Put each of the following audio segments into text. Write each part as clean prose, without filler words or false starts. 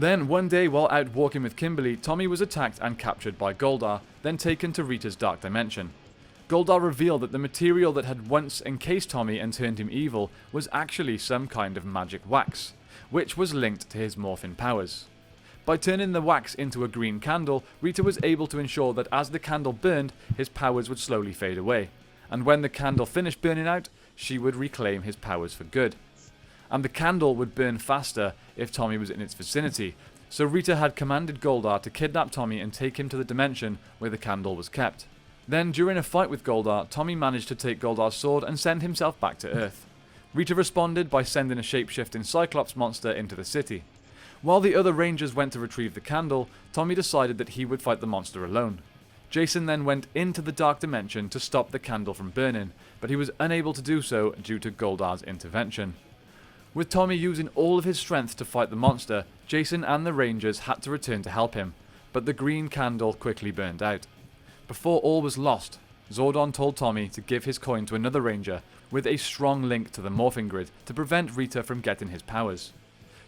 Then, one day while out walking with Kimberly, Tommy was attacked and captured by Goldar, then taken to Rita's dark dimension. Goldar revealed that the material that had once encased Tommy and turned him evil was actually some kind of magic wax, which was linked to his morphin powers. By turning the wax into a green candle, Rita was able to ensure that as the candle burned, his powers would slowly fade away, and when the candle finished burning out, she would reclaim his powers for good. And the candle would burn faster if Tommy was in its vicinity, so Rita had commanded Goldar to kidnap Tommy and take him to the dimension where the candle was kept. Then, during a fight with Goldar, Tommy managed to take Goldar's sword and send himself back to Earth. Rita responded by sending a shape-shifting Cyclops monster into the city. While the other Rangers went to retrieve the candle, Tommy decided that he would fight the monster alone. Jason then went into the dark dimension to stop the candle from burning, but he was unable to do so due to Goldar's intervention. With Tommy using all of his strength to fight the monster, Jason and the Rangers had to return to help him, but the green candle quickly burned out. Before all was lost, Zordon told Tommy to give his coin to another Ranger with a strong link to the morphing grid to prevent Rita from getting his powers.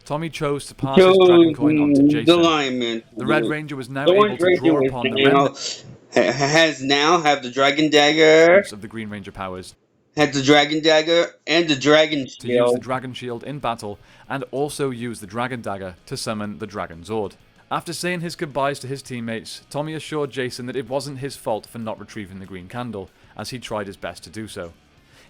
Tommy chose to pass his dragon coin on to Jason. The Red Ranger was now able to draw upon the remnants have the dragon dagger of the Green Ranger powers. Had the dragon dagger and the dragon shield. To use the dragon shield in battle and also use the dragon dagger to summon the Dragon Zord. After saying his goodbyes to his teammates, Tommy assured Jason that it wasn't his fault for not retrieving the green candle, as he tried his best to do so.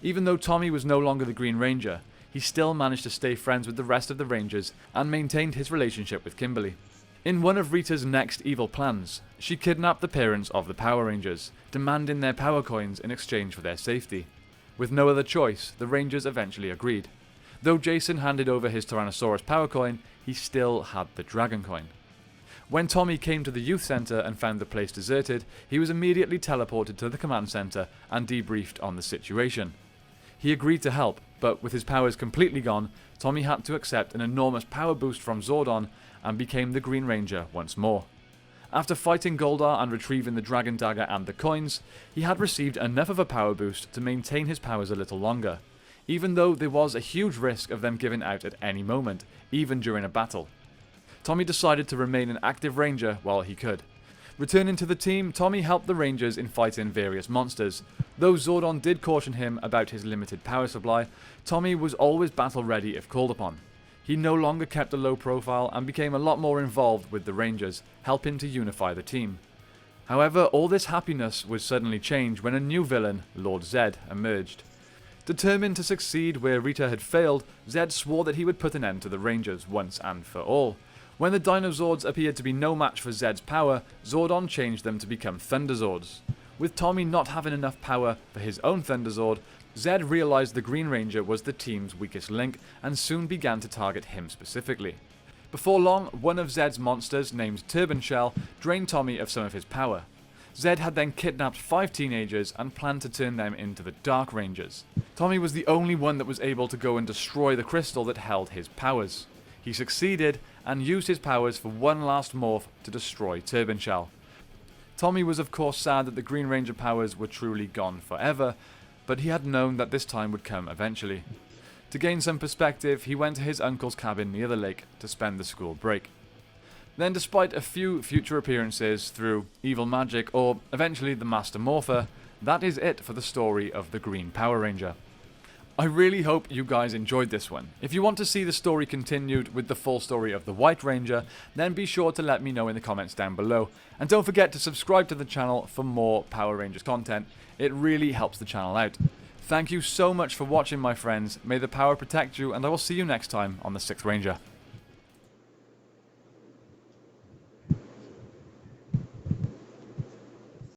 Even though Tommy was no longer the Green Ranger, he still managed to stay friends with the rest of the Rangers and maintained his relationship with Kimberly. In one of Rita's next evil plans, she kidnapped the parents of the Power Rangers, demanding their power coins in exchange for their safety. With no other choice, the Rangers eventually agreed. Though Jason handed over his Tyrannosaurus power coin, he still had the Dragon coin. When Tommy came to the youth center and found the place deserted, he was immediately teleported to the command center and debriefed on the situation. He agreed to help, but with his powers completely gone, Tommy had to accept an enormous power boost from Zordon and became the Green Ranger once more. After fighting Goldar and retrieving the Dragon Dagger and the coins, he had received enough of a power boost to maintain his powers a little longer, even though there was a huge risk of them giving out at any moment, even during a battle. Tommy decided to remain an active Ranger while he could. Returning to the team, Tommy helped the Rangers in fighting various monsters. Though Zordon did caution him about his limited power supply, Tommy was always battle ready if called upon. He no longer kept a low profile and became a lot more involved with the Rangers, helping to unify the team. However, all this happiness would suddenly change when a new villain, Lord Zed, emerged. Determined to succeed where Rita had failed, Zed swore that he would put an end to the Rangers once and for all. When the Dinozords appeared to be no match for Zed's power, Zordon changed them to become Thunderzords. With Tommy not having enough power for his own Thunderzord, Zed realized the Green Ranger was the team's weakest link and soon began to target him specifically. Before long, one of Zed's monsters, named Turban Shell, drained Tommy of some of his power. Zed had then kidnapped 5 teenagers and planned to turn them into the Dark Rangers. Tommy was the only one that was able to go and destroy the crystal that held his powers. He succeeded and used his powers for one last morph to destroy Turban Shell. Tommy was of course sad that the Green Ranger powers were truly gone forever, but he had known that this time would come eventually. To gain some perspective, he went to his uncle's cabin near the lake to spend the school break. Then, despite a few future appearances through evil magic or eventually the Master Morpher, that is it for the story of the Green Power Ranger. I really hope you guys enjoyed this one. If you want to see the story continued with the full story of the White Ranger, then be sure to let me know in the comments down below. And don't forget to subscribe to the channel for more Power Rangers content. It really helps the channel out. Thank you so much for watching, my friends. May the power protect you, and I will see you next time on the 6th Ranger.